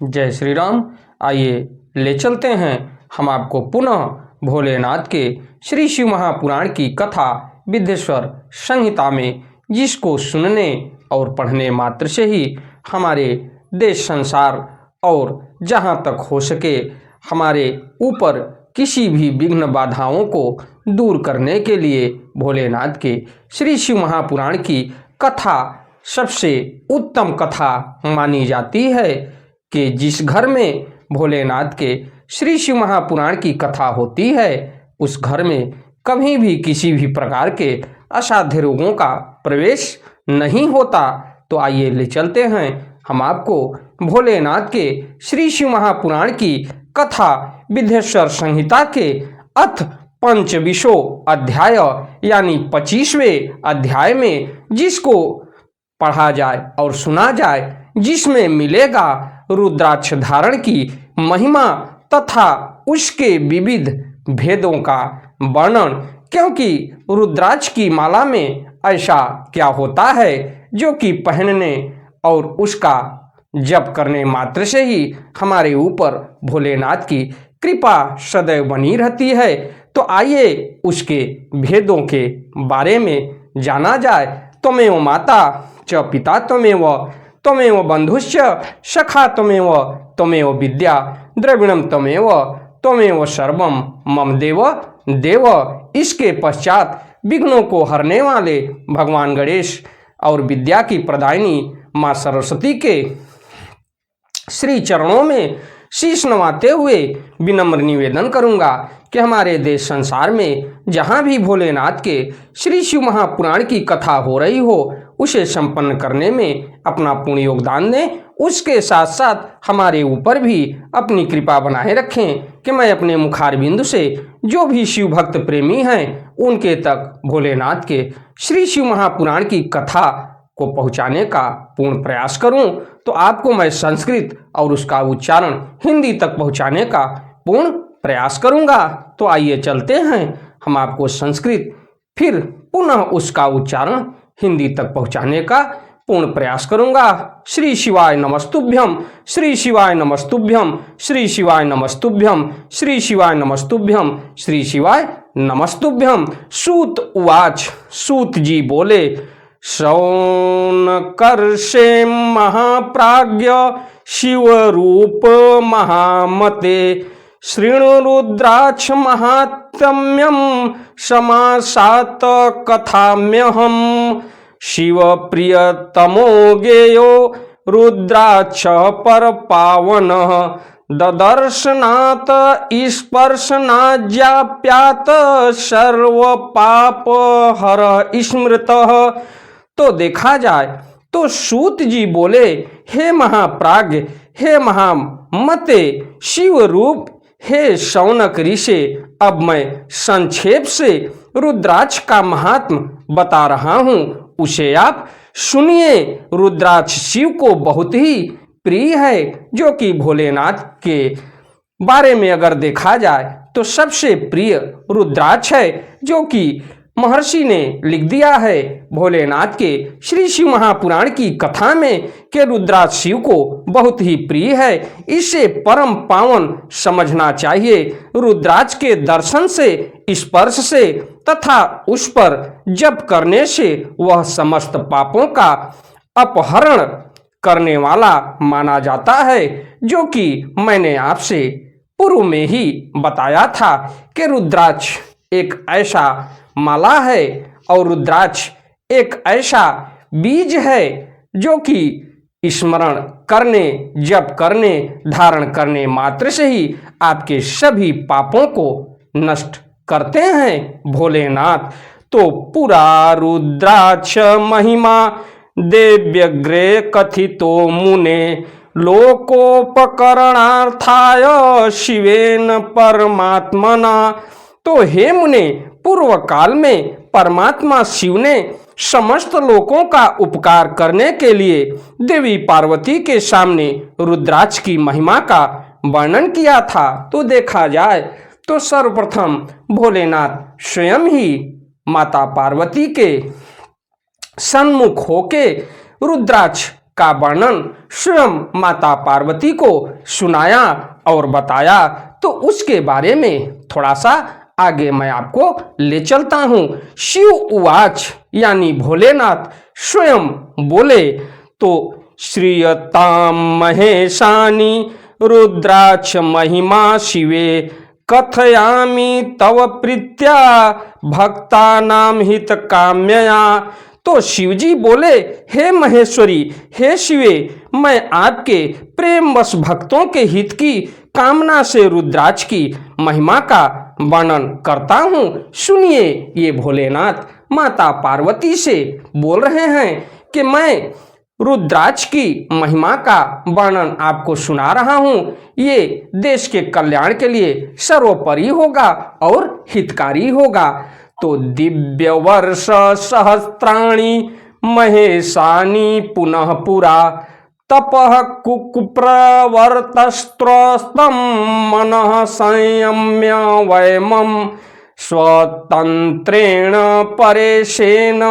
जय श्री राम। आइए ले चलते हैं हम आपको पुनः भोलेनाथ के श्री शिव महापुराण की कथा विद्येश्वर संहिता में, जिसको सुनने और पढ़ने मात्र से ही हमारे देश संसार और जहाँ तक हो सके हमारे ऊपर किसी भी विघ्न बाधाओं को दूर करने के लिए भोलेनाथ के श्री शिव महापुराण की कथा सबसे उत्तम कथा मानी जाती है कि जिस घर में भोलेनाथ के श्री शिव महापुराण की कथा होती है उस घर में कभी भी किसी भी प्रकार के असाध्य रोगों का प्रवेश नहीं होता। तो आइए ले चलते हैं हम आपको भोलेनाथ के श्री शिव महापुराण की कथा विद्येश्वर संहिता के अथ पंचविशो अध्याय यानी 25वें अध्याय में, जिसको पढ़ा जाए और सुना जाए, जिसमें मिलेगा रुद्राक्ष धारण की महिमा तथा उसके विविध भेदों का वर्णन। क्योंकि रुद्राक्ष की माला में ऐसा क्या होता है जो कि पहनने और उसका जप करने मात्र से ही हमारे ऊपर भोलेनाथ की कृपा सदैव बनी रहती है। तो आइए उसके भेदों के बारे में जाना जाए। त्वमेव माता च पिता त्वमेव बंधुश्च सखा त्वमेव विद्या द्रविणम त्वमेव सर्वम मम देव देव। इसके पश्चात विघ्नों को हरने वाले भगवान गणेश और विद्या की प्रदायिनी माँ सरस्वती के श्री चरणों में शीश नवाते हुए विनम्र निवेदन करूंगा कि हमारे देश संसार में जहाँ भी भोलेनाथ के श्री शिव महापुराण की कथा हो रही हो उसे संपन्न करने में अपना पूर्ण योगदान दें। उसके साथ साथ हमारे ऊपर भी अपनी कृपा बनाए रखें कि मैं अपने मुखारबिंदु से जो भी शिव भक्त प्रेमी हैं उनके तक भोलेनाथ के श्री शिव महापुराण की कथा को पहुंचाने का पूर्ण प्रयास करूं। तो आपको मैं संस्कृत और उसका उच्चारण हिंदी तक पहुंचाने का पूर्ण प्रयास करूंगा। तो आइए चलते हैं हम आपको संस्कृत फिर पुनः उसका उच्चारण हिंदी तक पहुंचाने का पूर्ण प्रयास करूंगा। श्री शिवाय नमस्तुभ्यम, श्री शिवाय नमस्तुभ्यम, श्री शिवाय नमस्तुभ्यम, श्री शिवाय नमस्तुभ्यम, श्री शिवाय नमस्तुभ्यम। सूत उवाच, सूत जी बोले, शौनकर्षे महाप्राज्ञ शिवरूप महामते, शृणु रुद्राक्ष महात्म्यम समासात कथाम्यहम्। शिव प्रियतमो गेयो रुद्राक्ष पर पावन, ददर्शनात् स्पर्शनाज्याप्यात् सर्व पाप हर स्मृतः। तो देखा जाए तो सूत जी बोले, हे महाप्राज्ञ, हे महामते, शिव रूप, हे शौनक ऋषि, अब मैं संक्षेप से रुद्राक्ष का महात्म बता रहा हूँ, उसे आप सुनिए। रुद्राक्ष शिव को बहुत ही प्रिय है, जो कि भोलेनाथ के बारे में अगर देखा जाए तो सबसे प्रिय रुद्राक्ष है, जो कि महर्षि ने लिख दिया है भोलेनाथ के श्री शिव महापुराण की कथा में कि रुद्राक्ष शिव को बहुत ही प्रिय है। इसे परम पावन समझना चाहिए। रुद्राक्ष के दर्शन से, स्पर्श से तथा उस पर जप करने से वह समस्त पापों का अपहरण करने वाला माना जाता है, जो कि मैंने आपसे पूर्व में ही बताया था कि रुद्राक्ष एक ऐसा माला है और रुद्राक्ष एक ऐसा बीज है जो कि स्मरण करने, जप करने, धारण करने मात्र से ही आपके सभी पापों को नष्ट करते हैं भोलेनाथ। तो पुरा रुद्राक्ष महिमा देव्यग्रे कथितो मुने, लोकोपकरणार्थाय शिवेन परमात्मना। तो हे मुने, पूर्व काल में परमात्मा शिव ने समस्त लोगों का उपकार करने के लिए देवी पार्वती के सामने रुद्राक्ष की महिमा का वर्णन किया था। तो देखा जाए तो सर्वप्रथम भोलेनाथ स्वयं ही माता पार्वती के सन्मुख होके रुद्राक्ष का वर्णन स्वयं माता पार्वती को सुनाया और बताया। तो उसके बारे में थोड़ा सा आगे मैं आपको ले चलता हूँ। शिव उवाच यानी भोलेनाथ स्वयं बोले। तो श्रीयताम महेशानी रुद्राक्ष महिमा शिवे कथयामि तव प्रीत्या भक्तानाम हित काम्यया। तो शिवजी बोले, हे महेश्वरी, हे शिवे, मैं आपके प्रेमवश भक्तों के हित की कामना से रुद्राक्ष की महिमा का वर्णन करता हूँ। सुनिए, ये भोलेनाथ माता पार्वती से बोल रहे हैं कि मैं रुद्राक्ष की महिमा का वर्णन आपको सुना रहा हूँ। ये देश के कल्याण के लिए सर्वोपरि होगा और हितकारी होगा। तो दिव्य वर्ष सहस्त्राणि महेशानी पुनः पुरा तपः कुकुप्रवर्तस्त्रस्तं मनः संयम्य वैमं स्वतंत्रेण परेशेन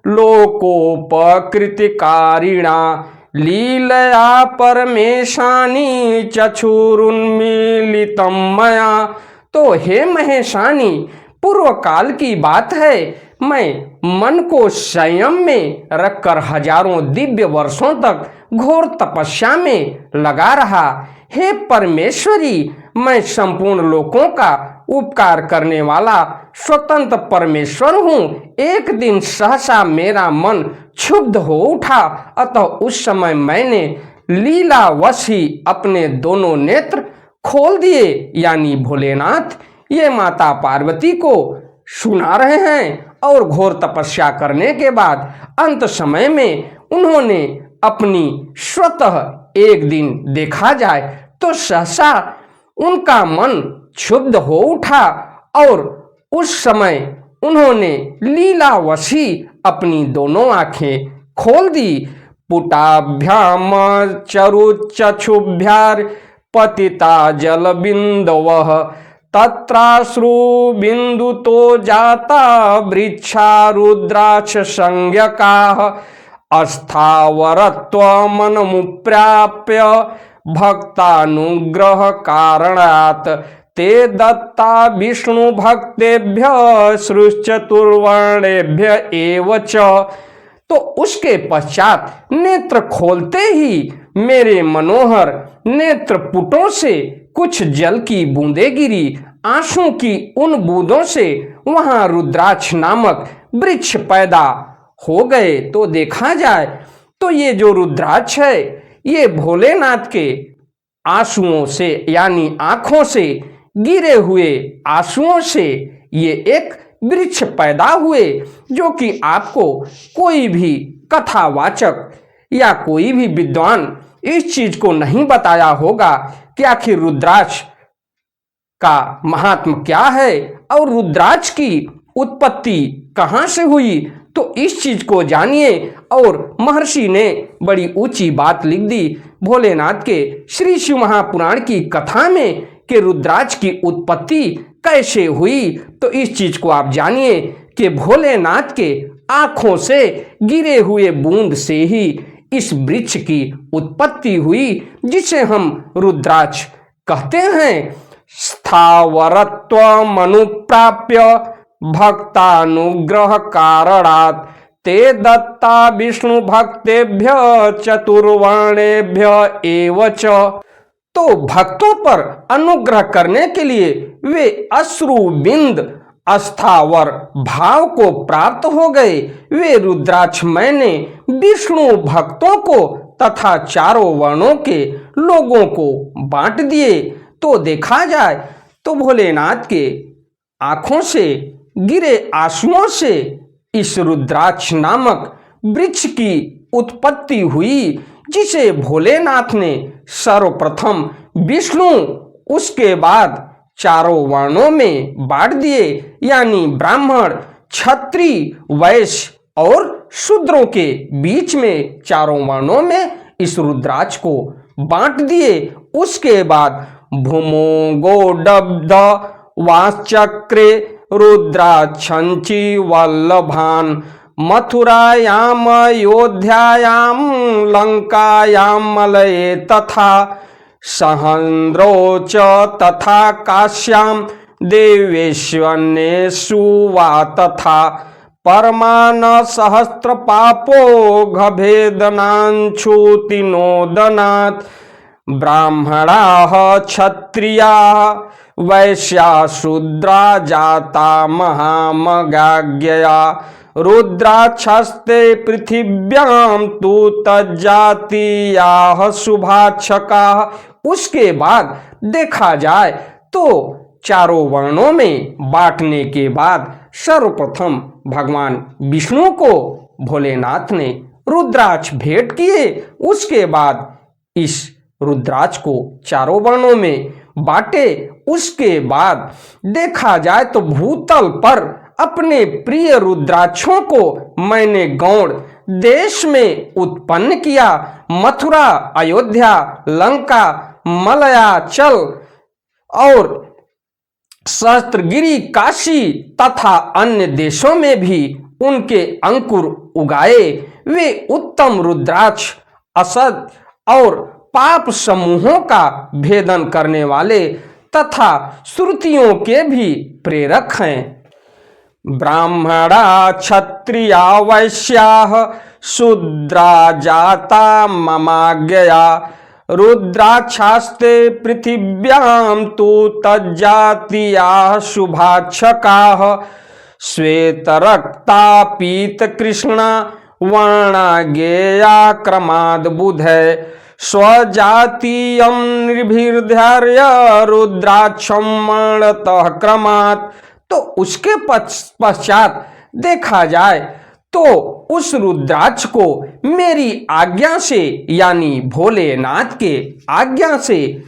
लोकोपकृतिकारिणा लीलया परमेशानी चक्षुरुन्मीलितं मया। तो हे महेशानी, पूर्व काल की बात है, मैं मन को संयम में रखकर हजारों दिव्य वर्षों तक घोर तपस्या में लगा रहा। हे परमेश्वरी, मैं संपूर्ण लोकों का उपकार करने वाला स्वतंत्र परमेश्वर हूँ। एक दिन सहसा मेरा मन क्षुब्ध हो उठा, अतः उस समय मैंने लीलावश ही अपने दोनों नेत्र खोल दिए। यानी भोलेनाथ ये माता पार्वती को सुना रहे हैं और घोर तपस्या करने के बाद अंत समय में उन्होंने अपनी स्वतः एक दिन देखा जाए तो सहसा उनका मन क्षुब्ध हो उठा और उस समय उन्होंने लीलावशी अपनी दोनों आंखें खोल दी। पुटाभ्याम चरुचक्षुभ्यार पतिता जल बिंदवः तत्राश्रु बिंदु तो जाता वृक्षा रुद्राक्ष संज्ञकाः अस्थावरत्व मनमुप्राप्य भक्तानुग्रह कारणात् ते दत्ता विष्णु भक्तेभ्य सृश्चतुर्वर्णेभ्य एव च। तो उसके पश्चात नेत्र खोलते ही मेरे मनोहर नेत्र पुटों से कुछ जल की बूंदें गिरी। आंसू की उन बूंदों से वहां रुद्राक्ष नामक वृक्ष पैदा हो गए। तो देखा जाए तो ये जो रुद्राक्ष है ये भोलेनाथ के आंसुओं से यानी आंखों से गिरे हुए आंसुओं से ये एक वृक्ष पैदा हुए, जो कि आपको कोई भी कथावाचक या कोई भी विद्वान इस चीज को नहीं बताया होगा कि आखिर रुद्राक्ष का महात्म क्या है और रुद्राक्ष की उत्पत्ति कहाँ से हुई। तो इस चीज को जानिए। और महर्षि ने बड़ी ऊंची बात लिख दी भोलेनाथ के श्री शिव महापुराण की कथा में कि रुद्राक्ष की उत्पत्ति कैसे हुई। तो इस चीज को आप जानिए कि भोलेनाथ के आंखों से गिरे हुए बूंद से ही इस वृक्ष की उत्पत्ति हुई, जिसे हम रुद्राक्ष कहते हैं। स्थावरत्व मनुप्राप्य भक्तानुग्रह कारणात् ते दत्ता विष्णु भक्तेभ्य चतुर्वर्णेभ्य एव च। तो भक्तों पर अनुग्रह करने के लिए वे अश्रुबिंद अस्थावर भाव को प्राप्त हो गए। वे रुद्राक्ष मैंने विष्णु भक्तों को तथा चारों वर्णों के लोगों को बांट दिए। तो देखा जाए तो भोलेनाथ के आंखों से गिरे आंसुओं से इस रुद्राक्ष नामक वृक्ष की उत्पत्ति हुई, जिसे भोलेनाथ ने सर्वप्रथम विष्णु उसके बाद चारों वर्णों में बांट दिए। यानी ब्राह्मण क्षत्रिय वैश्य और शूद्रों के बीच में चारों वर्णों में इस रुद्राक्ष को बांट दिए। उसके बाद भूमो गोडब्ध वाचक्रे रुद्राक्षंची वल्लभान मथुरायाम अयोध्यायाम लंकायां मलये तथा सहन्द्रो च तथा काश्यां देवेष्वन्येषु वा तथा परमान सहस्त्र पापो घभेदनांच्छुतिनोदनात् ब्राह्मणाः क्षत्रियाः वैश्या शूद्रा जाता महामगाज्ञया रुद्राक्षस्ते पृथिव्यां तु तज्जातीयाः शुभाक्षकाः। उसके बाद देखा जाए तो चारों वर्णों में बांटने के बाद सर्वप्रथम भगवान विष्णु को भोलेनाथ ने रुद्राक्ष भेंट किए। उसके बाद इस रुद्राक्ष को चारों वर्णों में बांटे। उसके बाद देखा जाए तो भूतल पर अपने प्रिय रुद्राक्षों को मैंने गौड़ देश में उत्पन्न किया। मथुरा, अयोध्या, लंका, मलयाचल और सहस्त्रगिरि, काशी तथा अन्य देशों में भी उनके अंकुर उगाए। वे उत्तम रुद्राक्ष असद और पाप समूहों का भेदन करने वाले तथा श्रुतियों के भी प्रेरक हैं। ब्राह्मणा क्षत्रिया वैश्याः शूद्रा जाता ममाज्ञया रुद्राक्षास्ते पृथिव्यां तु तज्जातीयाः शुभाक्षकाः श्वेतरक्ता पीतकृष्णा वर्णाज्ञेया क्रमाद् बुधै स्वजातीयं निर्भिर्धार्य रुद्राक्षं वर्णतः क्रमात्। तो उसके पश्चात देखा जाए तो उस रुद्राक्ष को मेरी आज्ञा से यानी भोलेनाथ के आज्ञा से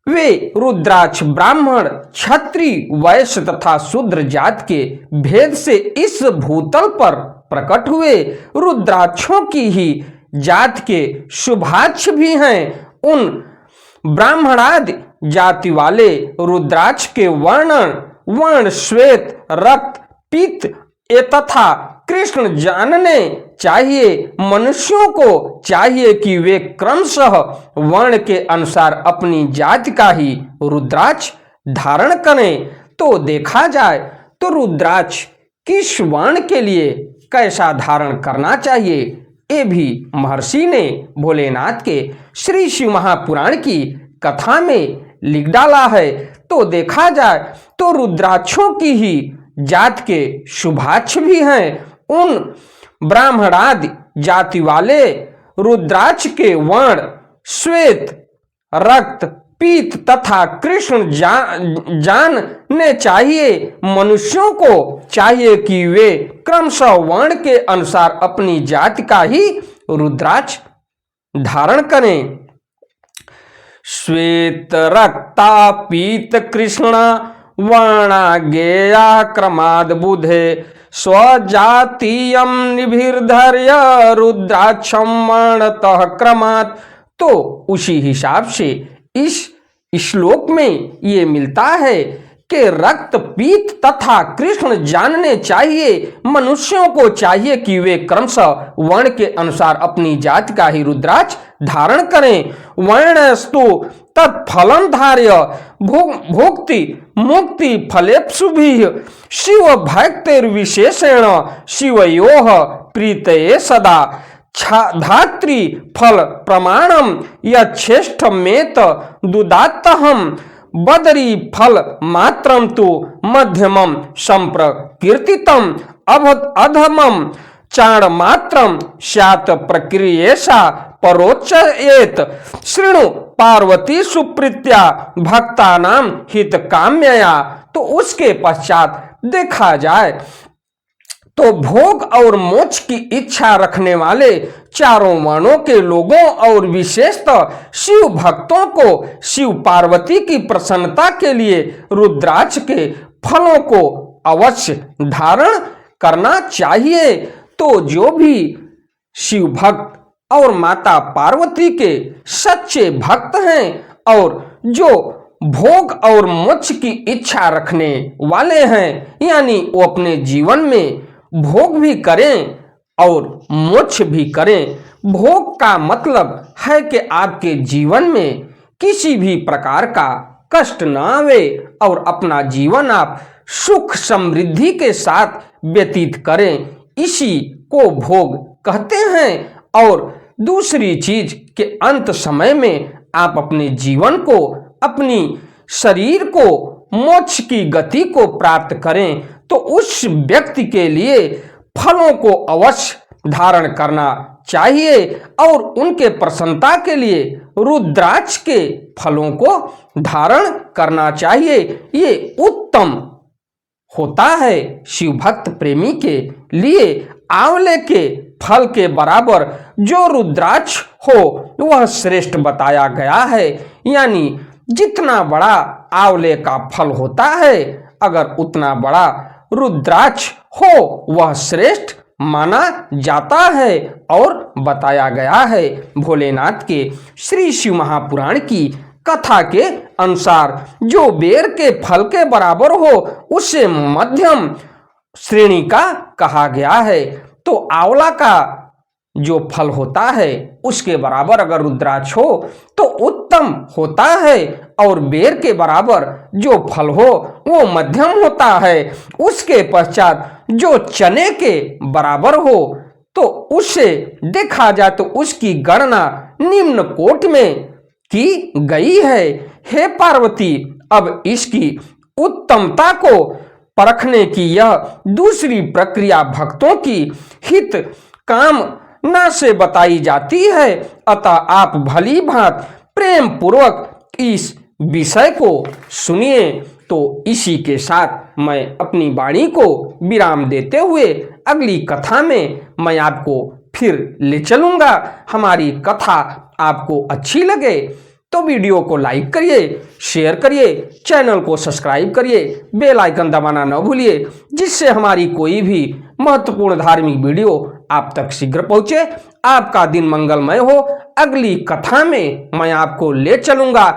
वे रुद्राक्ष ब्राह्मण, क्षत्रिय, वैश्य तथा शूद्र जात के भेद से इस भूतल पर प्रकट हुए। रुद्राक्षों की ही जात के शुभाक्ष भी हैं। उन ब्राह्मणादि जाति वाले रुद्राक्ष के वर्ण श्वेत, रक्त, पीत तथा कृष्ण जानने चाहिए। मनुष्यों को चाहिए कि वे क्रमशः वर्ण के अनुसार अपनी जाति का ही रुद्राक्ष धारण करें। तो देखा जाए तो रुद्राक्ष किस वर्ण के लिए कैसा धारण करना चाहिए, ये भी महर्षि ने भोलेनाथ के श्री शिव महापुराण की कथा में लिख डाला है। तो देखा जाए तो रुद्राक्षों की ही जात के शुभाक्ष भी हैं। उन ब्राह्मणादि जाति वाले रुद्राक्ष के वर्ण श्वेत, रक्त, पीत तथा कृष्ण जानने चाहिए। मनुष्यों को चाहिए कि वे क्रमशः वर्ण के अनुसार अपनी जाति का ही रुद्राक्ष धारण करें। श्वेत रक्ता पीत कृष्णा वर्णाज्ञेया क्रमाद् बुधे स्वजातीयं निर्भिर्धार्य रुद्राक्षं वर्णतः क्रमात्। तो उसी हिसाब से इस श्लोक में ये मिलता है कि रक्त, पीत तथा कृष्ण जानने चाहिए। मनुष्यों को चाहिए कि वे क्रमशः वर्ण के अनुसार अपनी जाति का ही रुद्राक्ष धारण करें। वर्णस्तु तत्फलं धार्य भोक्ति मुक्ति फलेप्सुभिः शिव भक्तिर्विशेषेण शिवयोः प्रीतये सदा धात्री फल प्रमाणम यच्छेष्ठमेत दुदात्तहम बदरी फल मात्रम तु मध्यमम संप्रकीर्तितम अधमम चाण मात्रम स्यात् प्रक्रियेषा परोच्येत शृणु पार्वती सुप्रीत्या भक्तानां हित काम्यया। तो उसके पश्चात देखा जाए तो भोग और मोक्ष की इच्छा रखने वाले चारों वर्णों के लोगों और विशेषतः शिव भक्तों को शिव पार्वती की प्रसन्नता के लिए रुद्राक्ष के फलों को अवश्य धारण करना चाहिए। तो जो भी शिव भक्त और माता पार्वती के सच्चे भक्त हैं और जो भोग और मोक्ष की इच्छा रखने वाले हैं, यानी वो अपने जीवन में भोग भी करें और मोक्ष भी करें। भोग का मतलब है कि आपके जीवन में किसी भी प्रकार का कष्ट न आवे और अपना जीवन आप सुख समृद्धि के साथ व्यतीत करें, इसी को भोग कहते हैं। और दूसरी चीज के अंत समय में आप अपने जीवन को, अपनी शरीर को मोक्ष की गति को प्राप्त करें, तो उस व्यक्ति के लिए फलों को अवश्य धारण करना चाहिए और उनके प्रसन्नता के लिए रुद्राक्ष के फलों को धारण करना चाहिए। ये उत्तम होता है शिव भक्त प्रेमी के लिए। आंवले के फल के बराबर जो रुद्राक्ष हो वह श्रेष्ठ बताया गया है। यानी जितना बड़ा आंवले का फल होता है, अगर उतना बड़ा रुद्राक्ष हो वह श्रेष्ठ माना जाता है और बताया गया है। भोलेनाथ के श्री शिव महापुराण की कथा के अनुसार जो बेर के फल के बराबर हो उसे मध्यम श्रेणी का कहा गया है। तो आंवला का जो फल होता है उसके बराबर अगर रुद्राक्ष हो तो उत्तम होता है, और बेर के बराबर जो फल हो वो मध्यम होता है। उसके पश्चात जो चने के बराबर हो तो उससे देखा जाए तो उसकी गणना निम्न कोट में की गई है। हे पार्वती, अब इसकी उत्तमता को परखने की यह दूसरी प्रक्रिया भक्तों की हित कामना से बताई जाती है। अतः आप भली भांति प्रेम पूर्वक इस विषय को सुनिए। तो इसी के साथ मैं अपनी वाणी को विराम देते हुए अगली कथा में मैं आपको फिर ले चलूंगा। हमारी कथा आपको अच्छी लगे तो वीडियो को लाइक करिए, शेयर करिए, चैनल को सब्सक्राइब करिए, बेल आइकन दबाना न भूलिए, जिससे हमारी कोई भी महत्वपूर्ण धार्मिक वीडियो आप तक शीघ्र पहुंचे। आपका दिन मंगलमय हो। अगली कथा में मैं आपको ले चलूंगा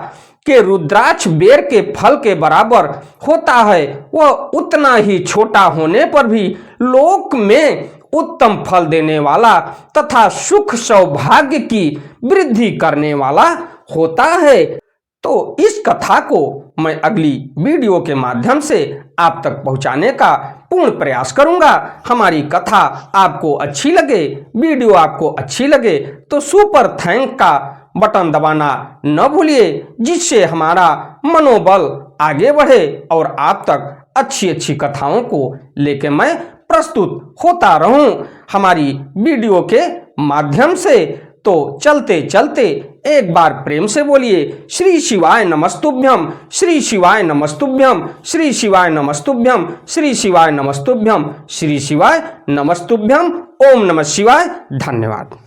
कि रुद्राक्ष बेर के फल के बराबर होता है, वह उतना ही छोटा होने पर भी लोक में उत्तम फल देने वाला तथा सुख सौभाग्य की वृद्धि करने वाला होता है। तो इस कथा को मैं अगली वीडियो के माध्यम से आप तक पहुंचाने का पूर्ण प्रयास करूंगा। हमारी कथा आपको अच्छी लगे, वीडियो आपको अच्छी लगे तो सुपर थैंक का बटन दबाना न भूलिए, जिससे हमारा मनोबल आगे बढ़े और आप तक अच्छी अच्छी कथाओं को लेकर मैं प्रस्तुत होता रहूं हमारी वीडियो के माध्यम से। तो चलते चलते एक बार प्रेम से बोलिए श्री शिवाय नमस्तुभ्यम, श्री शिवाय नमस्तुभ्यम, श्री शिवाय नमस्तुभ्यम, श्री शिवाय नमस्तुभ्यम, श्री शिवाय नमस्तुभ्यम। ओम नमः शिवाय। धन्यवाद।